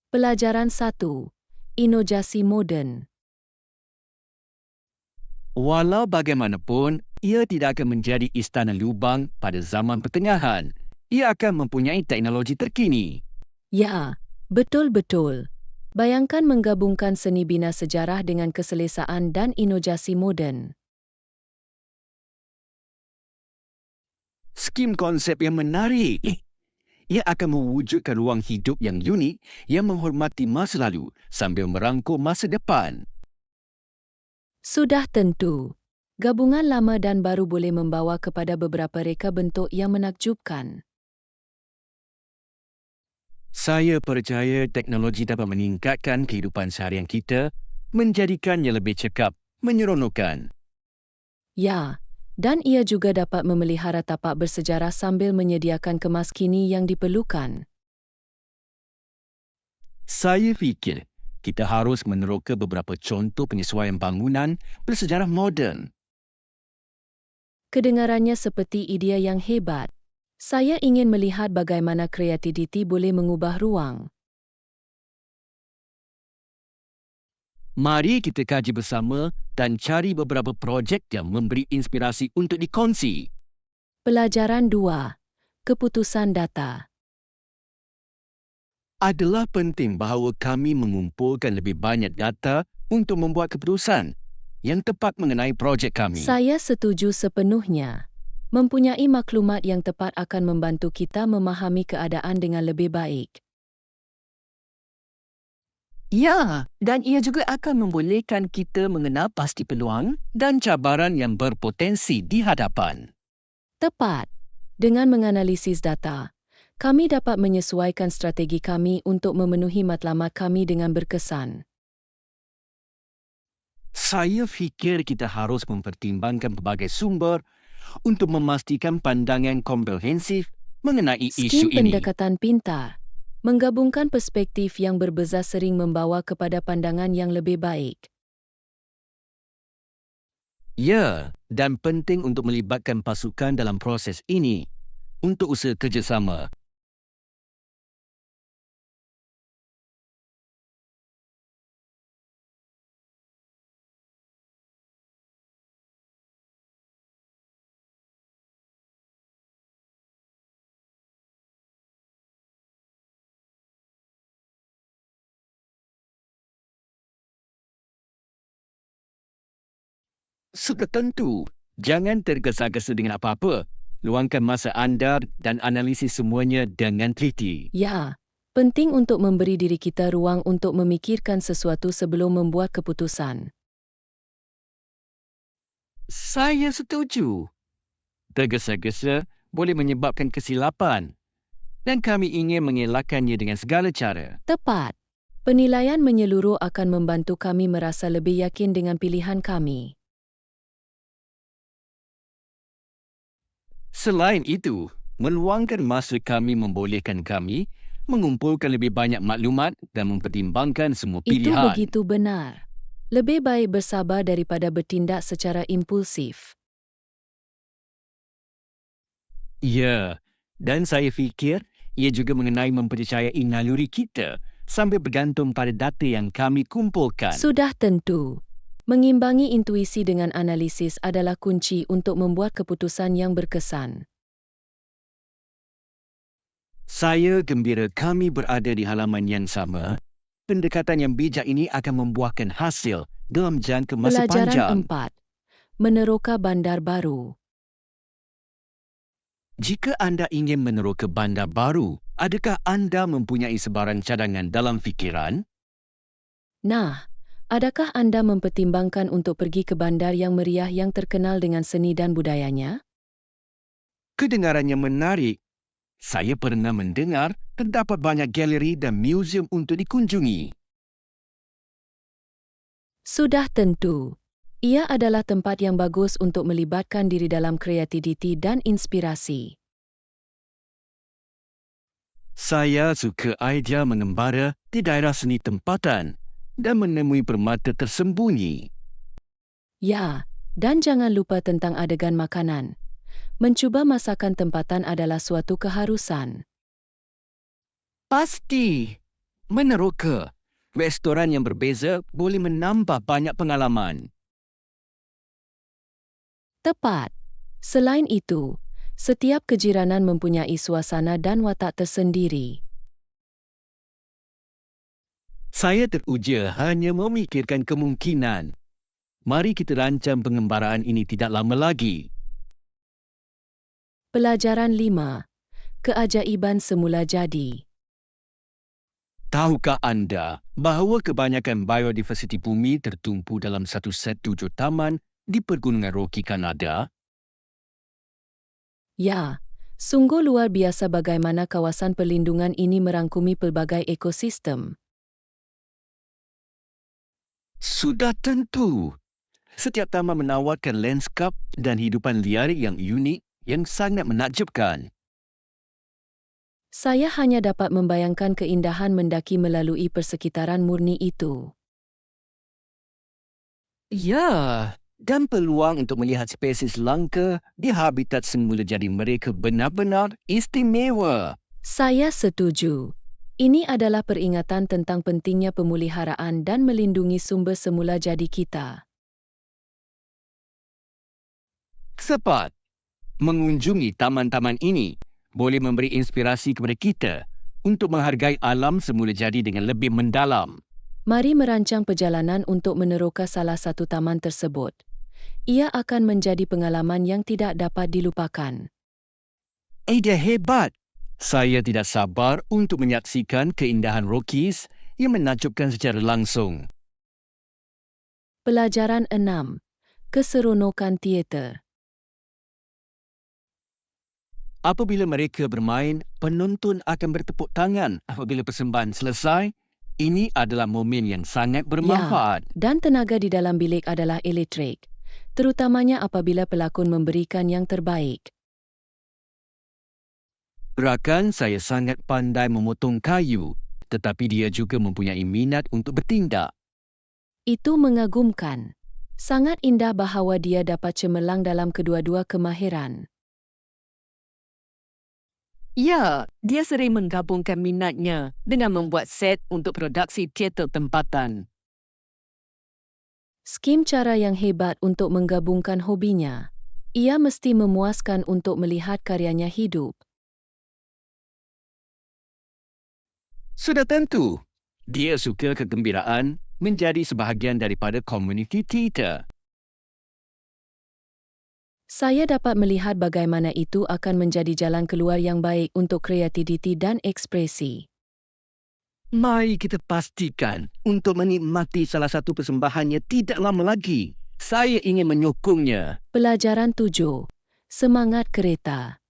Pelajaran 1. Inovasi moden. Walau bagaimanapun, ia tidak akan menjadi istana lubang pada zaman pertengahan. Ia akan mempunyai teknologi terkini. Ya, betul-betul. Bayangkan menggabungkan seni bina sejarah dengan keselesaan dan inovasi moden. Skim konsep yang menarik. Ia akan mewujudkan ruang hidup yang unik yang menghormati masa lalu sambil merangkul masa depan. Sudah tentu. Gabungan lama dan baru boleh membawa kepada beberapa reka bentuk yang menakjubkan. Saya percaya teknologi dapat meningkatkan kehidupan seharian kita, menjadikannya lebih cekap, menyeronokkan. Ya, dan ia juga dapat memelihara tapak bersejarah sambil menyediakan kemas kini yang diperlukan. Saya fikir kita harus meneroka beberapa contoh penyesuaian bangunan bersejarah moden. Kedengarannya seperti idea yang hebat. Saya ingin melihat bagaimana kreativiti boleh mengubah ruang. Mari kita kaji bersama dan cari beberapa projek yang memberi inspirasi untuk dikongsi. Pelajaran 2. Keputusan data. Adalah penting bahawa kami mengumpulkan lebih banyak data untuk membuat keputusan yang tepat mengenai projek kami. Saya setuju sepenuhnya. Mempunyai maklumat yang tepat akan membantu kita memahami keadaan dengan lebih baik. Ya, dan ia juga akan membolehkan kita mengenal pasti peluang dan cabaran yang berpotensi di hadapan. Tepat. Dengan menganalisis data, kami dapat menyesuaikan strategi kami untuk memenuhi matlamat kami dengan berkesan. Saya fikir kita harus mempertimbangkan pelbagai sumber untuk memastikan pandangan komprehensif mengenai isu Skim ini. pendekatan pintar. Menggabungkan perspektif yang berbeza sering membawa kepada pandangan yang lebih baik. Ya, dan penting untuk melibatkan pasukan dalam proses ini untuk usaha kerjasama. Sudah tentu, jangan tergesa-gesa dengan apa-apa. Luangkan masa anda dan analisis semuanya dengan teliti. Ya, penting untuk memberi diri kita ruang untuk memikirkan sesuatu sebelum membuat keputusan. Saya setuju. Tergesa-gesa boleh menyebabkan kesilapan dan kami ingin mengelakkannya dengan segala cara. Tepat. Penilaian menyeluruh akan membantu kami merasa lebih yakin dengan pilihan kami. Selain itu, meluangkan masa kami membolehkan kami mengumpulkan lebih banyak maklumat dan mempertimbangkan semua Itu pilihan. begitu benar. Lebih baik bersabar daripada bertindak secara impulsif. Ya, dan saya fikir ia juga mengenai mempercayai naluri kita sambil bergantung pada data yang kami kumpulkan. Sudah tentu. Mengimbangi intuisi dengan analisis adalah kunci untuk membuat keputusan yang berkesan. Saya gembira kami berada di halaman yang sama. Pendekatan yang bijak ini akan membuahkan hasil dalam jangka masa Pelajaran panjang. 4. Meneroka bandar baru. Jika anda ingin meneroka bandar baru, adakah anda mempunyai sebarang cadangan dalam fikiran? Nah, adakah anda mempertimbangkan untuk pergi ke bandar yang meriah yang terkenal dengan seni dan budayanya? Kedengarannya menarik. Saya pernah mendengar terdapat banyak galeri dan muzium untuk dikunjungi. Sudah tentu. Ia adalah tempat yang bagus untuk melibatkan diri dalam kreativiti dan inspirasi. Saya suka idea mengembara di daerah seni tempatan dan menemui permata tersembunyi. Ya, dan jangan lupa tentang adegan makanan. Mencuba masakan tempatan adalah suatu keharusan. Pasti. Meneroka. Restoran yang berbeza boleh menambah banyak pengalaman. Tepat. Selain itu, setiap kejiranan mempunyai suasana dan watak tersendiri. Saya teruja hanya memikirkan kemungkinan. Mari kita rancang pengembaraan ini tidak lama lagi. Pelajaran 5. Keajaiban semula jadi. Tahukah anda bahawa kebanyakan biodiversiti bumi tertumpu dalam satu set 7 taman di Pergunungan Rocky Kanada? Ya, sungguh luar biasa bagaimana kawasan perlindungan ini merangkumi pelbagai ekosistem. Sudah tentu. Setiap taman menawarkan landskap dan hidupan liar yang unik yang sangat menakjubkan. Saya hanya dapat membayangkan keindahan mendaki melalui persekitaran murni itu. Ya, dan peluang untuk melihat spesies langka di habitat semula jadi mereka benar-benar istimewa. Saya setuju. Ini adalah peringatan tentang pentingnya pemeliharaan dan melindungi sumber semula jadi kita. Tepat. Mengunjungi taman-taman ini boleh memberi inspirasi kepada kita untuk menghargai alam semula jadi dengan lebih mendalam. Mari merancang perjalanan untuk meneroka salah satu taman tersebut. Ia akan menjadi pengalaman yang tidak dapat dilupakan. Dia hebat. Saya tidak sabar untuk menyaksikan keindahan Rockies yang menakjubkan secara langsung. Pelajaran 6. Keseronokan teater. Apabila mereka bermain, penonton akan bertepuk tangan apabila persembahan selesai. Ini adalah momen yang sangat bermanfaat. Dan tenaga di dalam bilik adalah elektrik, terutamanya apabila pelakon memberikan yang terbaik. Rakan saya sangat pandai memotong kayu, tetapi dia juga mempunyai minat untuk bertindak. Itu mengagumkan. Sangat indah bahawa dia dapat cemerlang dalam kedua-dua kemahiran. Ya, dia sering menggabungkan minatnya dengan membuat set untuk produksi teater tempatan. Skim cara yang hebat untuk menggabungkan hobinya. Ia mesti memuaskan untuk melihat karyanya hidup. Sudah tentu, dia suka kegembiraan menjadi sebahagian daripada komuniti teater. Saya dapat melihat bagaimana itu akan menjadi jalan keluar yang baik untuk kreativiti dan ekspresi. Mari kita pastikan untuk menikmati salah satu persembahannya tidak lama lagi. Saya ingin menyokongnya. Pelajaran 7. Semangat kereta.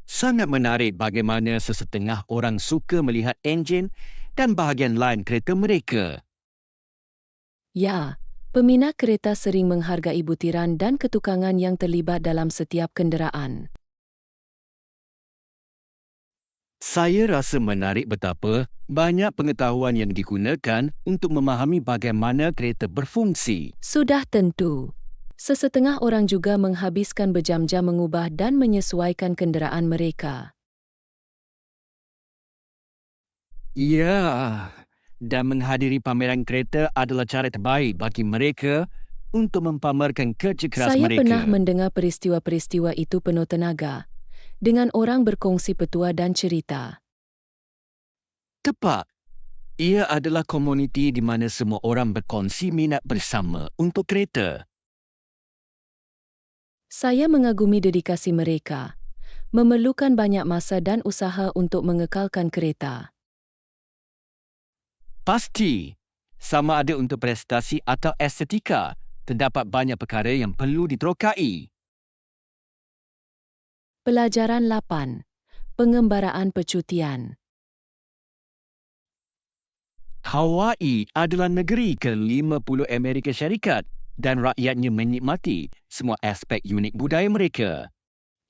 Sangat menarik bagaimana sesetengah orang suka melihat enjin dan bahagian lain kereta mereka. Ya, peminat kereta sering menghargai butiran dan ketukangan yang terlibat dalam setiap kenderaan. Saya rasa menarik betapa banyak pengetahuan yang digunakan untuk memahami bagaimana kereta berfungsi. Sudah tentu. Sesetengah orang juga menghabiskan berjam-jam mengubah dan menyesuaikan kenderaan mereka. Ya, dan menghadiri pameran kereta adalah cara terbaik bagi mereka untuk mempamerkan kerja keras Saya mereka. pernah mendengar peristiwa-peristiwa itu penuh tenaga, dengan orang berkongsi petua dan cerita. Tepat. Ia adalah komuniti di mana semua orang berkongsi minat bersama untuk kereta. Saya mengagumi dedikasi mereka. Memerlukan banyak masa dan usaha untuk mengekalkan kereta. Pasti, sama ada untuk prestasi atau estetika, terdapat banyak perkara yang perlu diterokai. Pelajaran 8. Pengembaraan percutian. Hawaii adalah negeri ke-50 Amerika Syarikat dan rakyatnya menikmati semua aspek unik budaya mereka.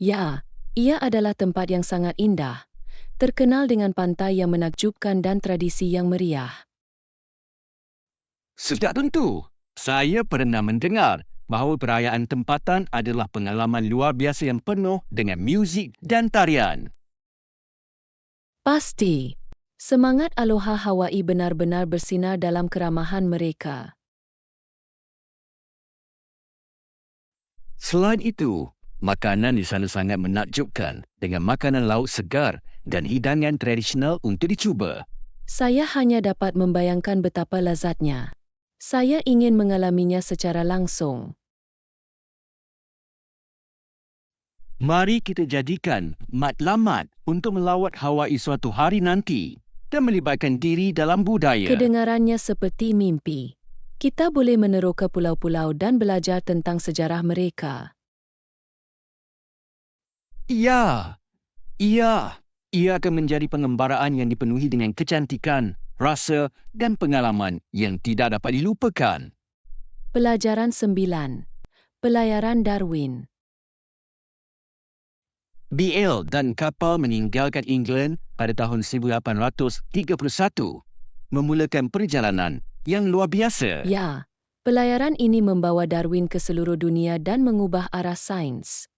Ya, ia adalah tempat yang sangat indah, terkenal dengan pantai yang menakjubkan dan tradisi yang meriah. Sudah tentu, saya pernah mendengar bahawa perayaan tempatan adalah pengalaman luar biasa yang penuh dengan muzik dan tarian. Pasti, Semangat Aloha Hawaii benar-benar bersinar dalam keramahan mereka. Selain itu, makanan di sana sangat menakjubkan dengan makanan laut segar dan hidangan tradisional untuk dicuba. Saya hanya dapat membayangkan betapa lezatnya. Saya ingin mengalaminya secara langsung. Mari kita jadikan matlamat untuk melawat Hawaii suatu hari nanti dan melibatkan diri dalam budaya. Kedengarannya seperti mimpi. Kita boleh meneroka pulau-pulau dan belajar tentang sejarah mereka. Ya, ia akan menjadi pengembaraan yang dipenuhi dengan kecantikan, rasa dan pengalaman yang tidak dapat dilupakan. Pelajaran 9. Pelayaran Darwin. BL dan kapal meninggalkan England pada tahun 1831, memulakan perjalanan yang luar biasa. Ya, pelayaran ini membawa Darwin ke seluruh dunia dan mengubah arah sains.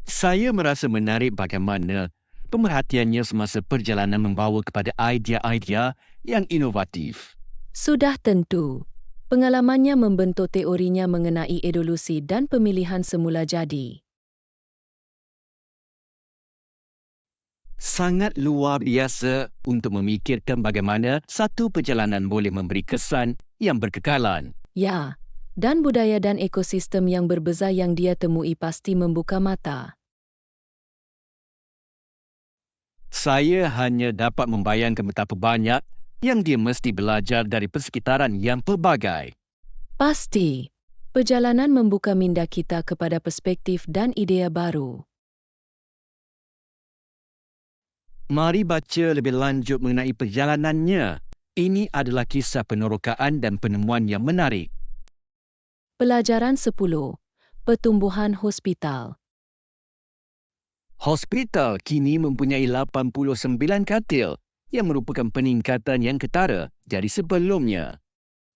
Saya merasa menarik bagaimana pemerhatiannya semasa perjalanan membawa kepada idea-idea yang inovatif. Sudah tentu. Pengalamannya membentuk teorinya mengenai evolusi dan pemilihan semula jadi. Sangat luar biasa untuk memikirkan bagaimana satu perjalanan boleh memberi kesan yang berkekalan. Ya, dan budaya dan ekosistem yang berbeza yang dia temui pasti membuka mata. Saya hanya dapat membayangkan betapa banyak yang dia mesti belajar dari persekitaran yang pelbagai. Pasti. Perjalanan membuka minda kita kepada perspektif dan idea baru. Mari baca lebih lanjut mengenai perjalanannya. Ini adalah kisah penerokaan dan penemuan yang menarik. Pelajaran 10. Pertumbuhan hospital. Hospital kini mempunyai 89 katil yang merupakan peningkatan yang ketara dari sebelumnya.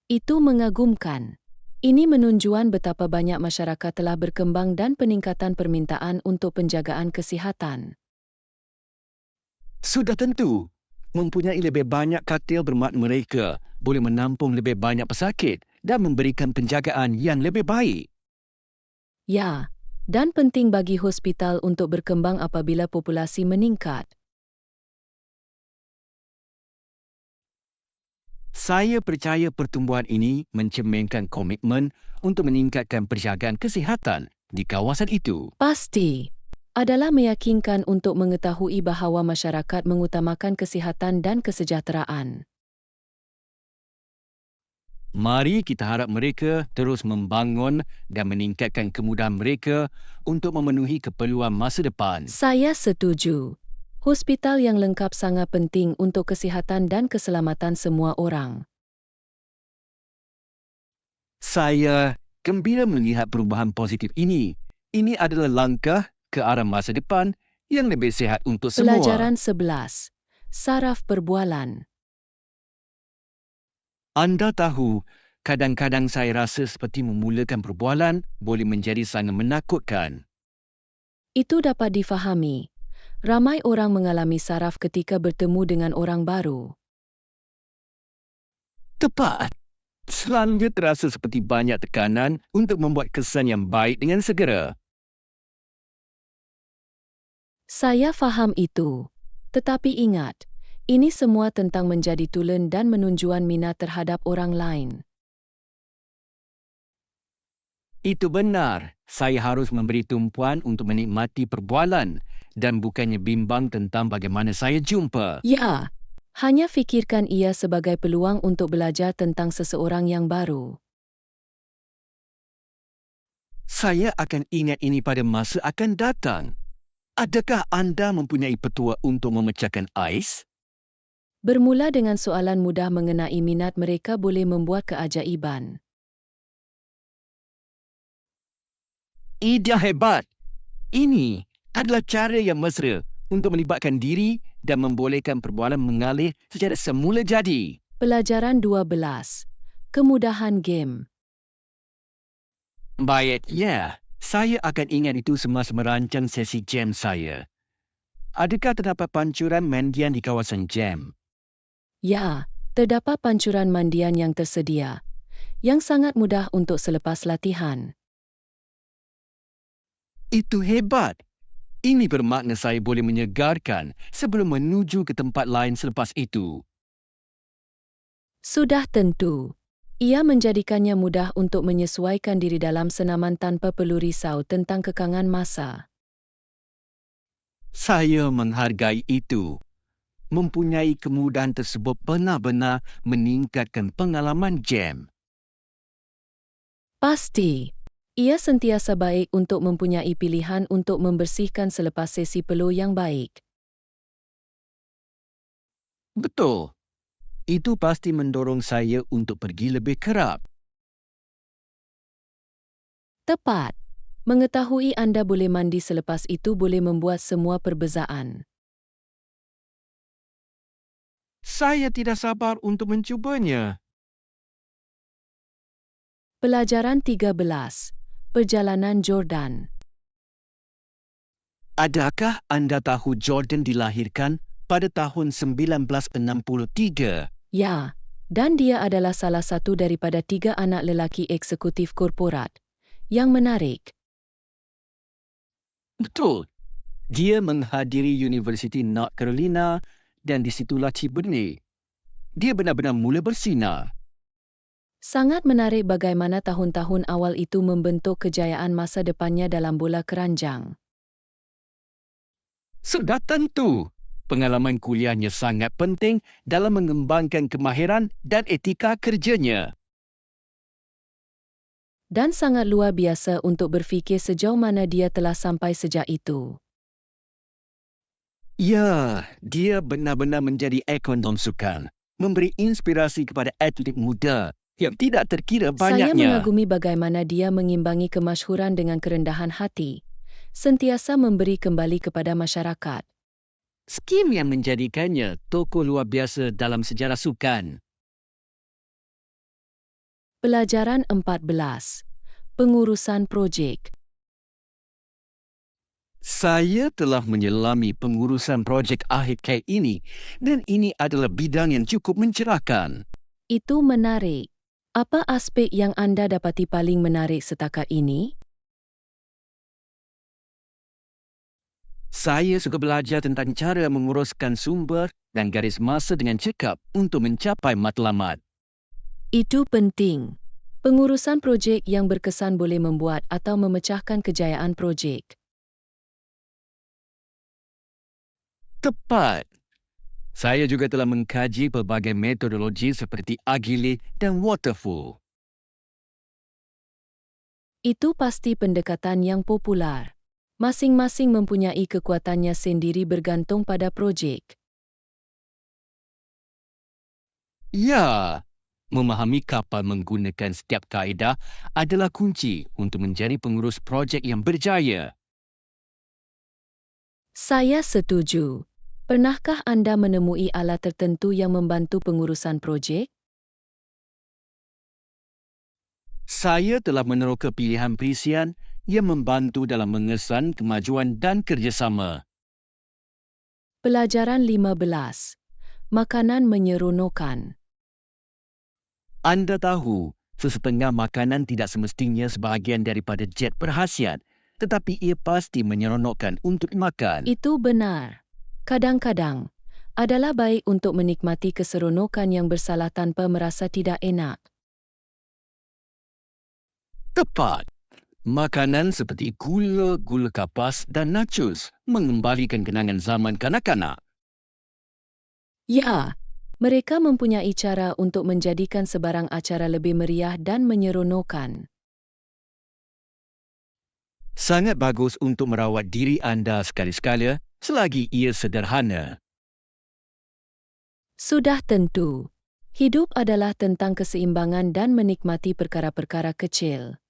Itu mengagumkan. Ini menunjukkan betapa banyak masyarakat telah berkembang dan peningkatan permintaan untuk penjagaan kesihatan. Sudah tentu, mempunyai lebih banyak katil bermakna mereka boleh menampung lebih banyak pesakit dan memberikan penjagaan yang lebih baik. Ya, dan penting bagi hospital untuk berkembang apabila populasi meningkat. Saya percaya pertumbuhan ini mencerminkan komitmen untuk meningkatkan penjagaan kesihatan di kawasan itu. Pasti. Adalah meyakinkan untuk mengetahui bahawa masyarakat mengutamakan kesihatan dan kesejahteraan. Mari kita harap mereka terus membangun dan meningkatkan kemudahan mereka untuk memenuhi keperluan masa depan. Saya setuju. Hospital yang lengkap sangat penting untuk kesihatan dan keselamatan semua orang. Saya gembira melihat perubahan positif ini. Ini adalah langkah ke arah masa depan yang lebih sihat untuk semua. Pelajaran 11. Saraf perbualan. Anda tahu, kadang-kadang saya rasa seperti memulakan perbualan boleh menjadi sangat menakutkan. Itu dapat difahami. Ramai orang mengalami saraf ketika bertemu dengan orang baru. Tepat. Selalunya terasa seperti banyak tekanan untuk membuat kesan yang baik dengan segera. Saya faham itu. Tetapi ingat, ini semua tentang menjadi tulen dan menunjukkan minat terhadap orang lain. Itu benar. Saya harus memberi tumpuan untuk menikmati perbualan dan bukannya bimbang tentang bagaimana saya jumpa. Ya, hanya fikirkan ia sebagai peluang untuk belajar tentang seseorang yang baru. Saya akan ingat ini pada masa akan datang. Adakah anda mempunyai petua untuk memecahkan ais? Bermula dengan soalan mudah mengenai minat mereka boleh membuat keajaiban. Ide hebat. Ini adalah cara yang mesra untuk melibatkan diri dan membolehkan perbualan mengalir secara semula jadi. Pelajaran 12. Kemudahan game. Baiknya, saya akan ingat itu semasa merancang sesi jam saya. adakah terdapat pancuran mandian di kawasan JEM? Ya, terdapat pancuran mandian yang tersedia, yang sangat mudah untuk selepas latihan. Itu hebat. Ini bermakna saya boleh menyegarkan sebelum menuju ke tempat lain selepas itu. Sudah tentu. Ia menjadikannya mudah untuk menyesuaikan diri dalam senaman tanpa perlu risau tentang kekangan masa. Saya menghargai itu. Mempunyai kemudahan tersebut benar-benar meningkatkan pengalaman JEM. Pasti. Ia sentiasa baik untuk mempunyai pilihan untuk membersihkan selepas sesi peluh yang baik. Betul. Itu pasti mendorong saya untuk pergi lebih kerap. Tepat. Mengetahui anda boleh mandi selepas itu boleh membuat semua perbezaan. Saya tidak sabar untuk mencubanya. Pelajaran 13. Perjalanan Jordan. Adakah anda tahu Jordan dilahirkan pada tahun 1963? Ya, dan dia adalah salah satu daripada 3 anak lelaki eksekutif korporat. Yang menarik. Betul. Dia menghadiri Universiti North Carolina dan di situlah benih. Dia benar-benar mula bersinar. Sangat menarik bagaimana tahun-tahun awal itu membentuk kejayaan masa depannya dalam bola keranjang. Sudah tentu. Pengalaman kuliahnya sangat penting dalam mengembangkan kemahiran dan etika kerjanya. Dan sangat luar biasa untuk berfikir sejauh mana dia telah sampai sejak itu. Ya, dia benar-benar menjadi ekonom sukan. Memberi inspirasi kepada atlet muda yang tidak terkira Saya banyaknya. mengagumi bagaimana dia mengimbangi kemasyhuran dengan kerendahan hati, sentiasa memberi kembali kepada masyarakat. Skim yang menjadikannya tokoh luar biasa dalam sejarah sukan. Pelajaran 14. Pengurusan projek. Saya telah menyelami pengurusan projek akhir kait ini dan ini adalah bidang yang cukup mencerahkan. Itu menarik. Apa aspek yang anda dapati paling menarik setakat ini? Saya suka belajar tentang cara menguruskan sumber dan garis masa dengan cekap untuk mencapai matlamat. Itu penting. Pengurusan projek yang berkesan boleh membuat atau memecahkan kejayaan projek. Tepat. Saya juga telah mengkaji pelbagai metodologi seperti Agile dan Waterfall. Itu pasti pendekatan yang popular. Masing-masing mempunyai kekuatannya sendiri bergantung pada projek. Ya, memahami kapal menggunakan setiap kaedah adalah kunci untuk menjadi pengurus projek yang berjaya. Saya setuju. Pernahkah anda menemui alat tertentu yang membantu pengurusan projek? Saya telah meneroka pilihan perisian yang membantu dalam mengesan kemajuan dan kerjasama. Pelajaran 15. Makanan menyeronokkan. Anda tahu, sesetengah makanan tidak semestinya sebahagian daripada jet berkhasiat, tetapi ia pasti menyeronokkan untuk dimakan. Itu benar. Kadang-kadang, adalah baik untuk menikmati keseronokan yang bersalah tanpa merasa tidak enak. Tepat. Makanan seperti gula kapas dan nachos mengembalikan kenangan zaman kanak-kanak. Ya, mereka mempunyai cara untuk menjadikan sebarang acara lebih meriah dan menyeronokkan. Sangat bagus untuk merawat diri anda sekali-sekala selagi ia sederhana. Sudah tentu. Hidup adalah tentang keseimbangan dan menikmati perkara-perkara kecil.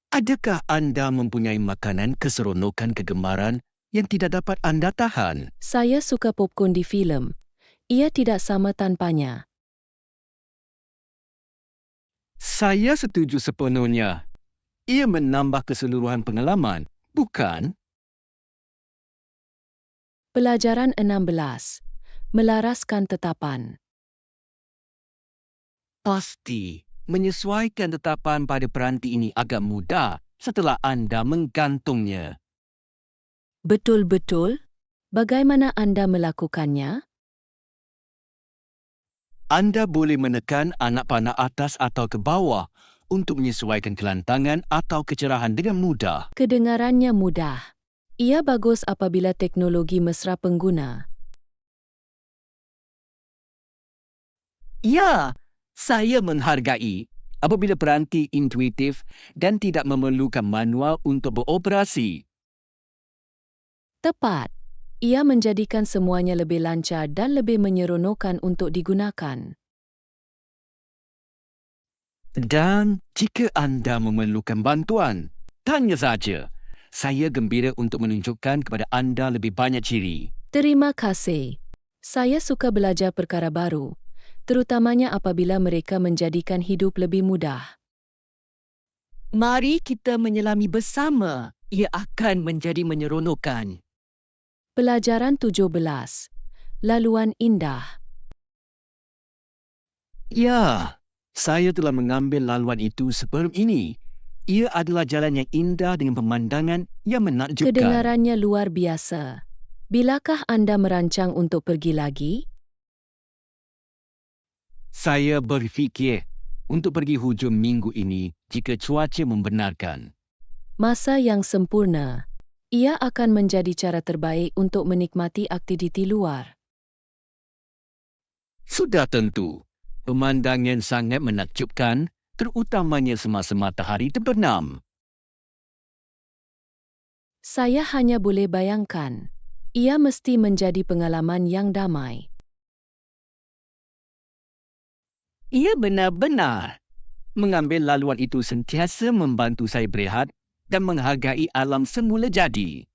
Adakah anda mempunyai makanan keseronokan kegemaran yang tidak dapat anda tahan? Saya suka popcorn di filem. Ia tidak sama tanpanya. Saya setuju sepenuhnya. Ia menambah keseluruhan pengalaman, bukan? Pelajaran 16. Melaraskan tetapan. Pasti, menyesuaikan tetapan pada peranti ini agak mudah setelah anda menggantungnya. Betul-betul? Bagaimana anda melakukannya? Anda boleh menekan anak panah atas atau ke bawah untuk menyesuaikan kelantangan atau kecerahan dengan mudah. Kedengarannya mudah. Ia bagus apabila teknologi mesra pengguna. Ya, saya menghargai apabila peranti intuitif dan tidak memerlukan manual untuk beroperasi. Tepat. Ia menjadikan semuanya lebih lancar dan lebih menyeronokkan untuk digunakan. Dan jika anda memerlukan bantuan, tanya saja. Saya gembira untuk menunjukkan kepada anda lebih banyak ciri. Terima kasih. Saya suka belajar perkara baru, terutamanya apabila mereka menjadikan hidup lebih mudah. Mari kita menyelami bersama. Ia akan menjadi menyeronokkan. Pelajaran 17. Laluan indah. Ya, saya telah mengambil laluan itu sebelum ini. Ia adalah jalan yang indah dengan pemandangan yang menakjubkan. Kedengarannya luar biasa. Bilakah anda merancang untuk pergi lagi? Saya berfikir untuk pergi hujung minggu ini jika cuaca membenarkan. Masa yang sempurna. Ia akan menjadi cara terbaik untuk menikmati aktiviti luar. Sudah tentu, pemandangan sangat menakjubkan, terutamanya semasa matahari terbenam. Saya hanya boleh bayangkan. Ia mesti menjadi pengalaman yang damai. Ia benar-benar. Mengambil laluan itu sentiasa membantu saya berehat dan menghargai alam semula jadi.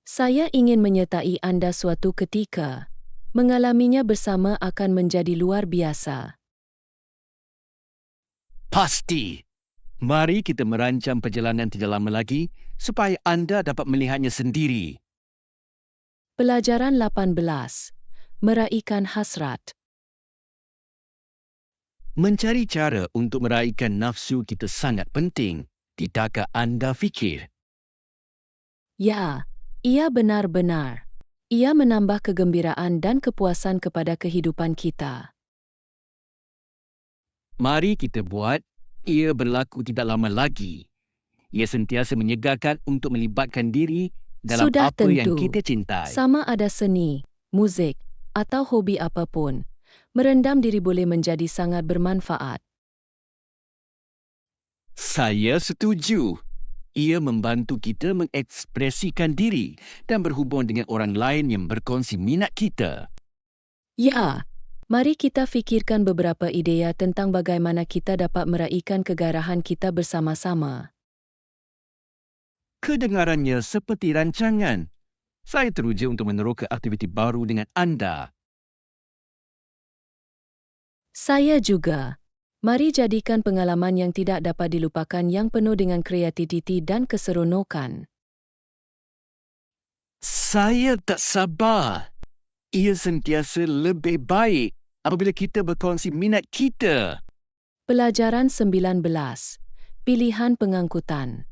Saya ingin menyertai anda suatu ketika. Mengalaminya bersama akan menjadi luar biasa. Pasti. Mari kita merancang perjalanan tidak lama lagi supaya anda dapat melihatnya sendiri. Pelajaran 18. Meraihkan hasrat. Mencari cara untuk meraihkan nafsu kita sangat penting. Tidakkah anda fikir? Ya, ia benar-benar. Ia menambah kegembiraan dan kepuasan kepada kehidupan kita. Mari kita buat. Ia berlaku tidak lama lagi. Ia sentiasa menyegarkan untuk melibatkan diri dalam Sudah apa yang tentu. kita cintai. Sama ada seni, muzik, atau hobi apapun, merendam diri boleh menjadi sangat bermanfaat. Saya setuju. Ia membantu kita mengekspresikan diri dan berhubung dengan orang lain yang berkongsi minat kita. Ya, mari kita fikirkan beberapa idea tentang bagaimana kita dapat meraihkan kegarahan kita bersama-sama. Kedengarannya seperti rancangan. Saya teruja untuk meneroka aktiviti baru dengan anda. Saya juga. Mari jadikan pengalaman yang tidak dapat dilupakan yang penuh dengan kreativiti dan keseronokan. Saya tak sabar. Ia sentiasa lebih baik apabila kita berkongsi minat kita. Pelajaran 19. Pilihan pengangkutan.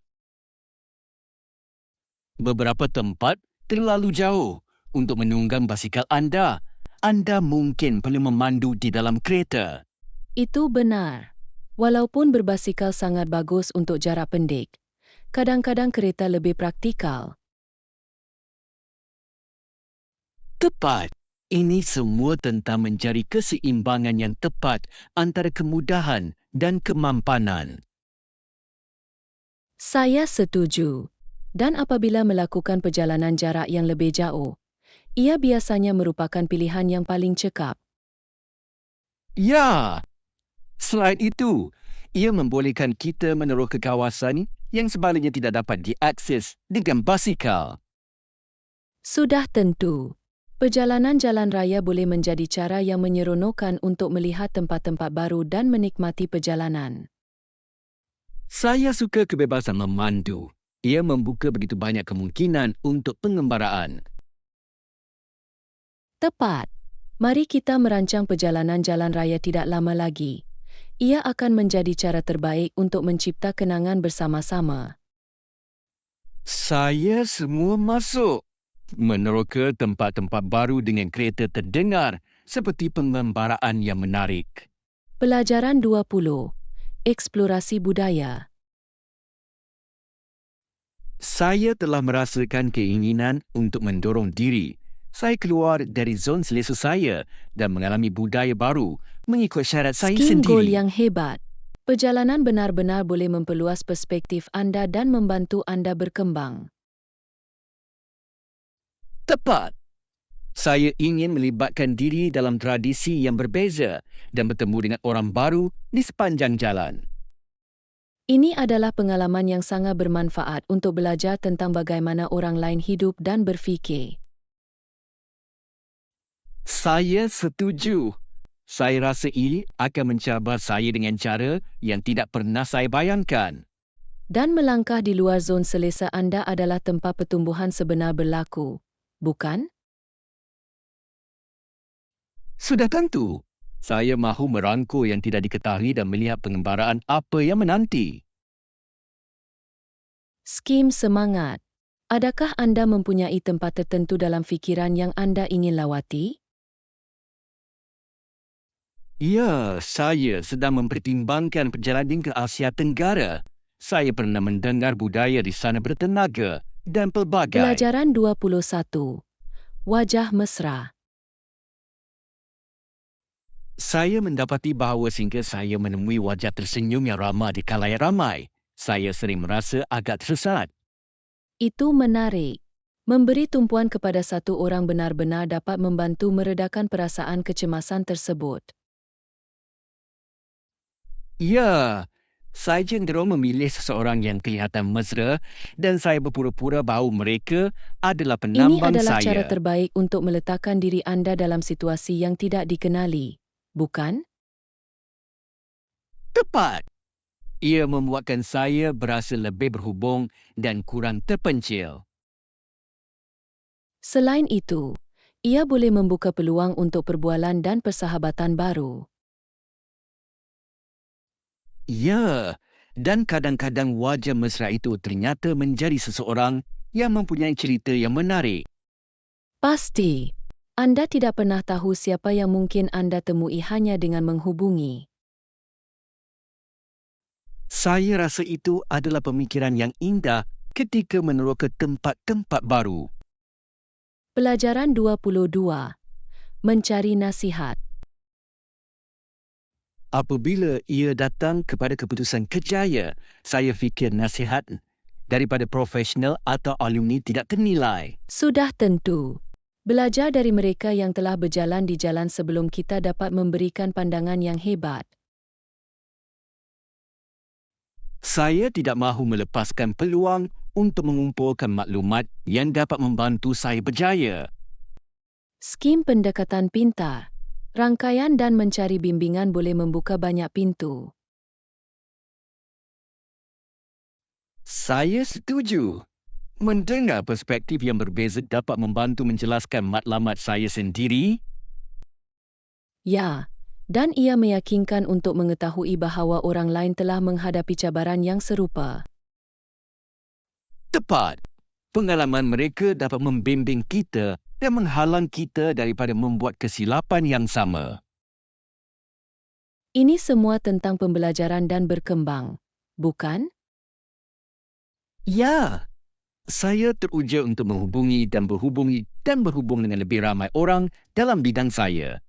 Beberapa tempat terlalu jauh untuk menunggang basikal anda. Anda mungkin perlu memandu di dalam kereta. Itu benar. Walaupun berbasikal sangat bagus untuk jarak pendek, kadang-kadang kereta lebih praktikal. Tepat. Ini semua tentang mencari keseimbangan yang tepat antara kemudahan dan kemampanan. Saya setuju. Dan apabila melakukan perjalanan jarak yang lebih jauh, ia biasanya merupakan pilihan yang paling cekap. Ya. Selain itu, ia membolehkan kita meneroka kawasan yang sebaliknya tidak dapat diakses dengan basikal. Sudah tentu. Perjalanan jalan raya boleh menjadi cara yang menyeronokkan untuk melihat tempat-tempat baru dan menikmati perjalanan. Saya suka kebebasan memandu. Ia membuka begitu banyak kemungkinan untuk pengembaraan. Tepat. Mari kita merancang perjalanan jalan raya tidak lama lagi. Ia akan menjadi cara terbaik untuk mencipta kenangan bersama-sama. Saya semua masuk. Meneroka tempat-tempat baru dengan kereta terdengar seperti pengembaraan yang menarik. Pelajaran 20. Eksplorasi budaya. Saya telah merasakan keinginan untuk mendorong diri. Saya keluar dari zon selesa saya dan mengalami budaya baru mengikut syarat saya Skim Goal sendiri. yang hebat. Perjalanan benar-benar boleh memperluas perspektif anda dan membantu anda berkembang. Tepat. Saya ingin melibatkan diri dalam tradisi yang berbeza dan bertemu dengan orang baru di sepanjang jalan. Ini adalah pengalaman yang sangat bermanfaat untuk belajar tentang bagaimana orang lain hidup dan berfikir. Saya setuju. Saya rasa ini akan mencabar saya dengan cara yang tidak pernah saya bayangkan. Dan melangkah di luar zon selesa anda adalah tempat pertumbuhan sebenar berlaku, bukan? Sudah tentu. Saya mahu merangkul yang tidak diketahui dan melihat pengembaraan apa yang menanti. Skim semangat. Adakah anda mempunyai tempat tertentu dalam fikiran yang anda ingin lawati? Ya, saya sedang mempertimbangkan perjalanan ke Asia Tenggara. Saya pernah mendengar budaya di sana bertenaga dan pelbagai. Pelajaran 21. Wajah mesra. Saya mendapati bahawa sehingga saya menemui wajah tersenyum yang ramah di khalayak ramai, saya sering merasa agak tersesat. Itu menarik. Memberi tumpuan kepada satu orang benar-benar dapat membantu meredakan perasaan kecemasan tersebut. Ya, saya cenderung memilih seseorang yang kelihatan mesra dan saya berpura-pura bahawa mereka adalah Ini penambang adalah saya. cara terbaik untuk meletakkan diri anda dalam situasi yang tidak dikenali, bukan? Tepat. Ia membuatkan saya berasa lebih berhubung dan kurang terpencil. Selain itu, ia boleh membuka peluang untuk perbualan dan persahabatan baru. Ya, dan kadang-kadang wajah mesra itu ternyata menjadi seseorang yang mempunyai cerita yang menarik. Pasti. Anda tidak pernah tahu siapa yang mungkin anda temui hanya dengan menghubungi. Saya rasa itu adalah pemikiran yang indah ketika meneroka tempat-tempat baru. Pelajaran 22. Mencari nasihat. Apabila ia datang kepada keputusan kerjaya, saya fikir nasihat daripada profesional atau alumni tidak ternilai. Sudah tentu. Belajar dari mereka yang telah berjalan di jalan sebelum kita dapat memberikan pandangan yang hebat. Saya tidak mahu melepaskan peluang untuk mengumpulkan maklumat yang dapat membantu saya berjaya. Skim pendekatan pintar. Rangkaian dan mencari bimbingan boleh membuka banyak pintu. Saya setuju. Mendengar perspektif yang berbeza dapat membantu menjelaskan matlamat saya sendiri. Ya, dan ia meyakinkan untuk mengetahui bahawa orang lain telah menghadapi cabaran yang serupa. Tepat. Pengalaman mereka dapat membimbing kita dan menghalang kita daripada membuat kesilapan yang sama. Ini semua tentang pembelajaran dan berkembang, bukan? Ya, saya teruja untuk menghubungi dan berhubung dengan lebih ramai orang dalam bidang saya.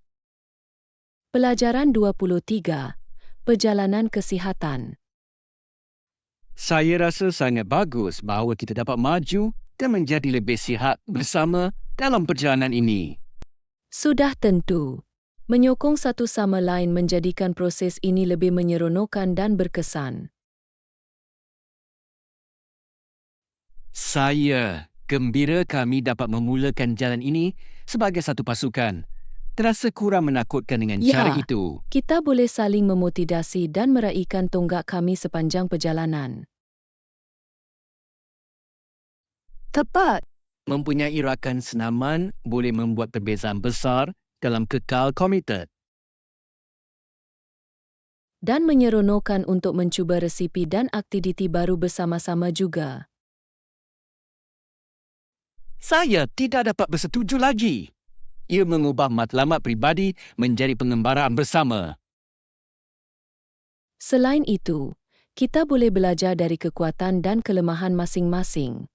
Pelajaran 23. Perjalanan kesihatan. Saya rasa sangat bagus bahawa kita dapat maju dan menjadi lebih sihat bersama dalam perjalanan ini. Sudah tentu. Menyokong satu sama lain menjadikan proses ini lebih menyeronokkan dan berkesan. Saya gembira kami dapat memulakan jalan ini sebagai satu pasukan. Terasa kurang menakutkan dengan cara Ya, itu. kita boleh saling memotivasi dan meraihkan tonggak kami sepanjang perjalanan. Tepat. Mempunyai rakan senaman boleh membuat perbezaan besar dalam kekal komited. Dan menyeronokkan untuk mencuba resipi dan aktiviti baru bersama-sama juga. Saya tidak dapat bersetuju lagi. Ia mengubah matlamat peribadi menjadi pengembaraan bersama. Selain itu, kita boleh belajar dari kekuatan dan kelemahan masing-masing.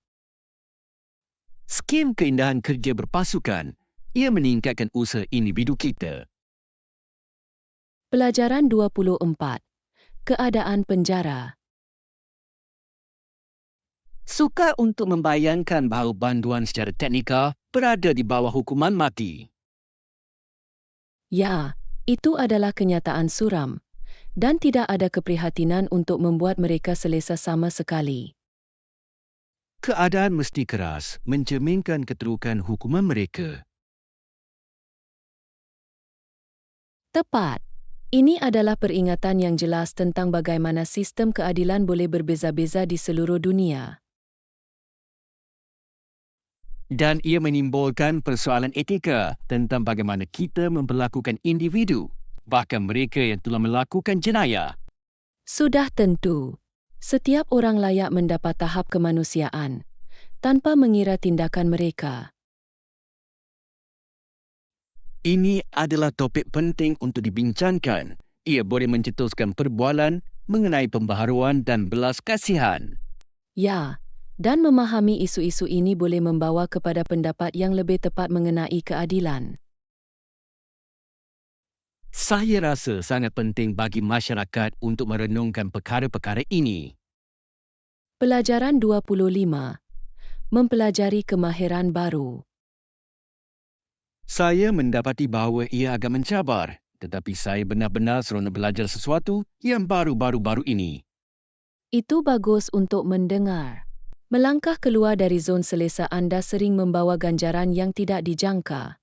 Skim keindahan kerja berpasukan, ia meningkatkan usaha individu kita. Pelajaran 24. Keadaan penjara. Sukar untuk membayangkan bahawa banduan secara teknikal berada di bawah hukuman mati. Ya, itu adalah kenyataan suram. Dan tidak ada keprihatinan untuk membuat mereka selesa sama sekali. Keadaan mesti keras mencerminkan keterukan hukuman mereka. Tepat. Ini adalah peringatan yang jelas tentang bagaimana sistem keadilan boleh berbeza-beza di seluruh dunia. Dan ia menimbulkan persoalan etika tentang bagaimana kita memperlakukan individu, bahkan mereka yang telah melakukan jenayah. Sudah tentu, setiap orang layak mendapat tahap kemanusiaan, tanpa mengira tindakan mereka. Ini adalah topik penting untuk dibincangkan. Ia boleh mencetuskan perbualan mengenai pembaharuan dan belas kasihan. Ya, dan memahami isu-isu ini boleh membawa kepada pendapat yang lebih tepat mengenai keadilan. Saya rasa sangat penting bagi masyarakat untuk merenungkan perkara-perkara ini. Pelajaran 25. Mempelajari kemahiran baru. Saya mendapati bahawa ia agak mencabar, tetapi saya benar-benar seronok belajar sesuatu yang baru-baru ini. Itu bagus untuk mendengar. Melangkah keluar dari zon selesa anda sering membawa ganjaran yang tidak dijangka.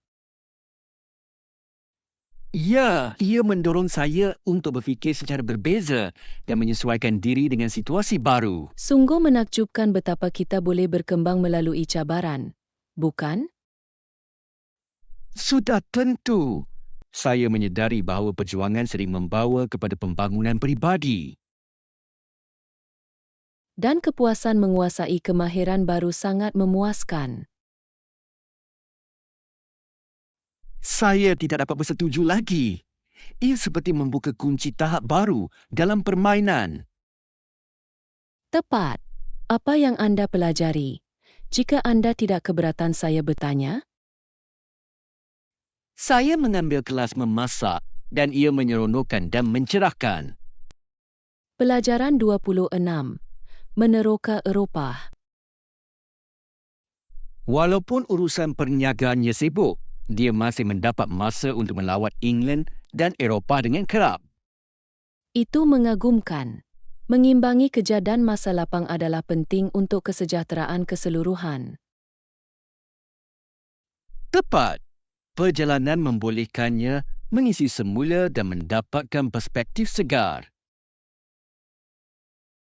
Ya, ia mendorong saya untuk berfikir secara berbeza dan menyesuaikan diri dengan situasi baru. Sungguh menakjubkan betapa kita boleh berkembang melalui cabaran, bukan? Sudah tentu. Saya menyedari bahawa perjuangan sering membawa kepada pembangunan peribadi. Dan kepuasan menguasai kemahiran baru sangat memuaskan. Saya tidak dapat bersetuju lagi. Ia seperti membuka kunci tahap baru dalam permainan. Tepat. Apa yang anda pelajari? Jika anda tidak keberatan saya bertanya? Saya mengambil kelas memasak dan ia menyeronokkan dan mencerahkan. Pelajaran 26. Meneroka Eropah. Walaupun urusan perniagaannya sibuk, dia masih mendapat masa untuk melawat England dan Eropah dengan kerap. Itu mengagumkan. Mengimbangi kerja dan masa lapang adalah penting untuk kesejahteraan keseluruhan. Tepat. Perjalanan membolehkannya mengisi semula dan mendapatkan perspektif segar.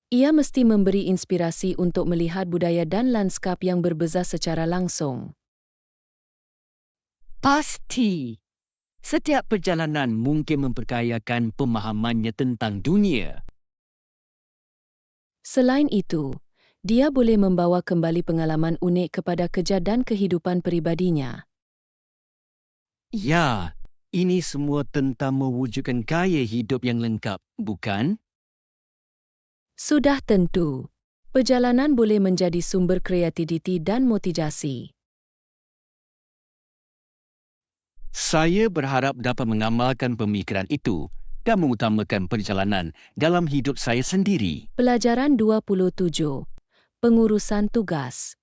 Ia mesti memberi inspirasi untuk melihat budaya dan lanskap yang berbeza secara langsung. Pasti. Setiap perjalanan mungkin memperkayakan pemahamannya tentang dunia. Selain itu, dia boleh membawa kembali pengalaman unik kepada kerja dan kehidupan peribadinya. Ya, ini semua tentang mewujudkan gaya hidup yang lengkap, bukan? Sudah tentu, perjalanan boleh menjadi sumber kreativiti dan motivasi. Saya berharap dapat mengamalkan pemikiran itu dan mengutamakan perjalanan dalam hidup saya sendiri. Pelajaran 27. Pengurusan tugas.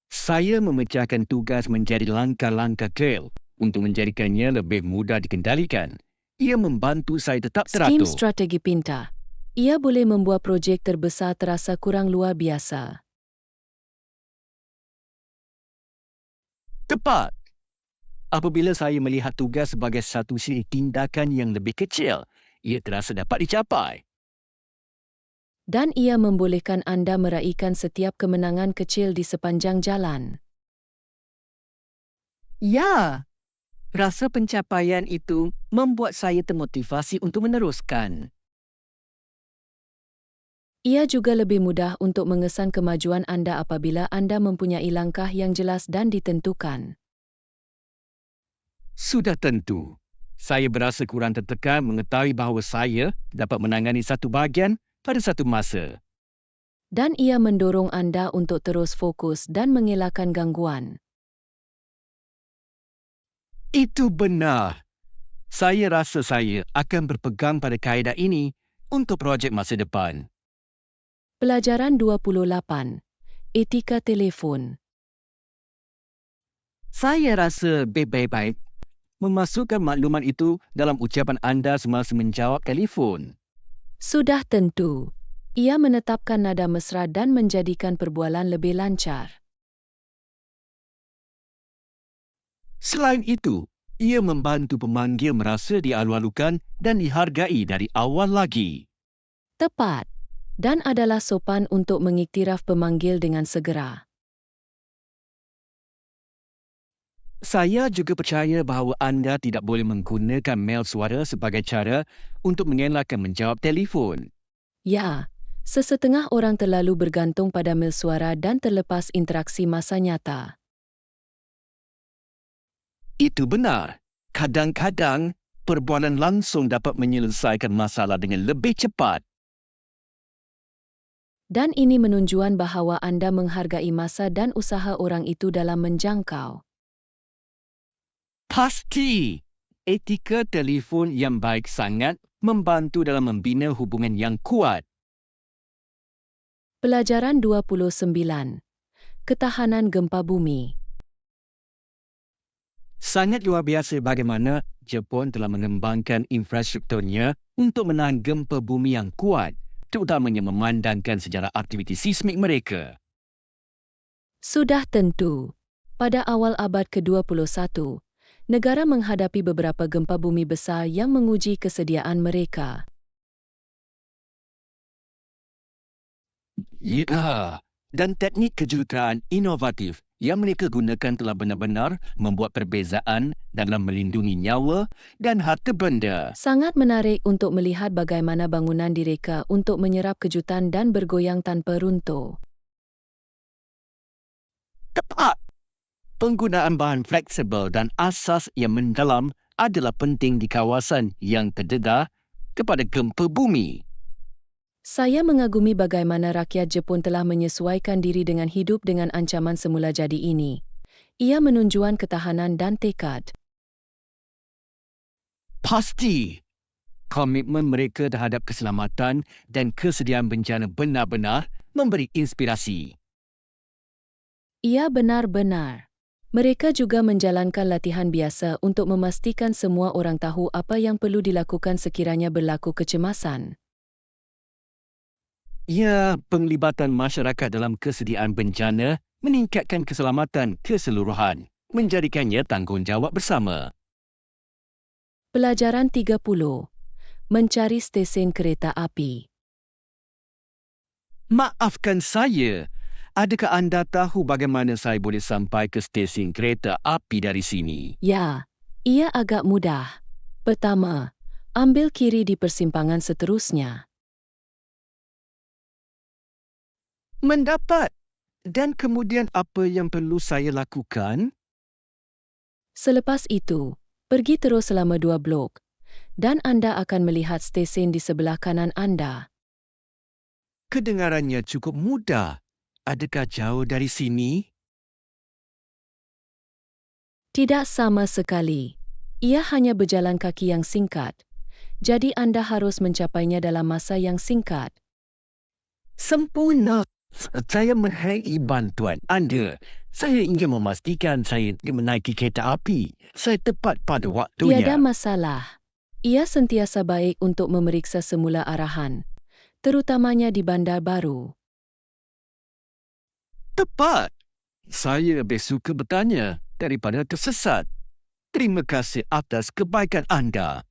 Saya memecahkan tugas menjadi langkah-langkah kecil untuk menjadikannya lebih mudah dikendalikan. Ia membantu saya tetap Skim teratur. strategi pintar. Ia boleh membuat projek terbesar terasa kurang luar biasa. Tepat. Apabila saya melihat tugas sebagai satu siri tindakan yang lebih kecil, ia terasa dapat dicapai. Dan ia membolehkan anda meraihkan setiap kemenangan kecil di sepanjang jalan. Ya, rasa pencapaian itu membuat saya termotivasi untuk meneruskan. Ia juga lebih mudah untuk mengesan kemajuan anda apabila anda mempunyai langkah yang jelas dan ditentukan. Sudah tentu. Saya berasa kurang tertekan mengetahui bahawa saya dapat menangani satu bahagian pada satu masa. Dan ia mendorong anda untuk terus fokus dan mengelakkan gangguan. Itu benar. Saya rasa saya akan berpegang pada kaedah ini untuk projek masa depan. Pelajaran 28. Etika telefon. Saya rasa baik-baik memasukkan maklumat itu dalam ucapan anda semasa menjawab telefon. Sudah tentu. Ia menetapkan nada mesra dan menjadikan perbualan lebih lancar. Selain itu, ia membantu pemanggil merasa dialu-alukan dan dihargai dari awal lagi. Tepat. Dan adalah sopan untuk mengiktiraf pemanggil dengan segera. Saya juga percaya bahawa anda tidak boleh menggunakan mel suara sebagai cara untuk mengelakkan menjawab telefon. Ya, sesetengah orang terlalu bergantung pada mil suara dan terlepas interaksi masa nyata. Itu benar. Kadang-kadang, perbualan langsung dapat menyelesaikan masalah dengan lebih cepat. Dan ini menunjukkan bahawa anda menghargai masa dan usaha orang itu dalam menjangkau. Pasti. Etika telefon yang baik sangat membantu dalam membina hubungan yang kuat. Pelajaran 29. Ketahanan gempa bumi. Sangat luar biasa bagaimana Jepun telah mengembangkan infrastrukturnya untuk menahan gempa bumi yang kuat, terutamanya memandangkan sejarah aktiviti seismik mereka. Sudah tentu. Pada awal abad ke-21, negara menghadapi beberapa gempa bumi besar yang menguji kesediaan mereka. Ya, dan teknik kejuruteraan inovatif yang mereka gunakan telah benar-benar membuat perbezaan dalam melindungi nyawa dan harta benda. Sangat menarik untuk melihat bagaimana bangunan direka untuk menyerap kejutan dan bergoyang tanpa runtuh. Tepat. Penggunaan bahan fleksibel dan asas yang mendalam adalah penting di kawasan yang terdedah kepada gempa bumi. Saya mengagumi bagaimana rakyat Jepun telah menyesuaikan diri dengan hidup dengan ancaman semula jadi ini. Ia menunjukkan ketahanan dan tekad. Pasti. Komitmen mereka terhadap keselamatan dan kesediaan bencana benar-benar memberi inspirasi. Ia benar-benar. Mereka juga menjalankan latihan biasa untuk memastikan semua orang tahu apa yang perlu dilakukan sekiranya berlaku kecemasan. Ya, penglibatan masyarakat dalam kesediaan bencana meningkatkan keselamatan keseluruhan, menjadikannya tanggungjawab bersama. Pelajaran 30. Mencari stesen kereta api. Maafkan saya, adakah anda tahu bagaimana saya boleh sampai ke stesen kereta api dari sini? Ya, ia agak mudah. Pertama, ambil kiri di persimpangan seterusnya. Mendapat. Dan kemudian apa yang perlu saya lakukan? Selepas itu, pergi terus selama 2 blok, dan anda akan melihat stesen di sebelah kanan anda. Kedengarannya cukup mudah. Adakah jauh dari sini? Tidak sama sekali. Ia hanya berjalan kaki yang singkat. Jadi anda harus mencapainya dalam masa yang singkat. Sempurna. Saya menghargai bantuan anda. Saya ingin memastikan saya menaiki kereta api. Saya tepat pada waktunya. Tiada masalah. Ia sentiasa baik untuk memeriksa semula arahan, terutamanya di bandar baru. Tepat. Saya lebih suka bertanya daripada tersesat. Terima kasih atas kebaikan anda.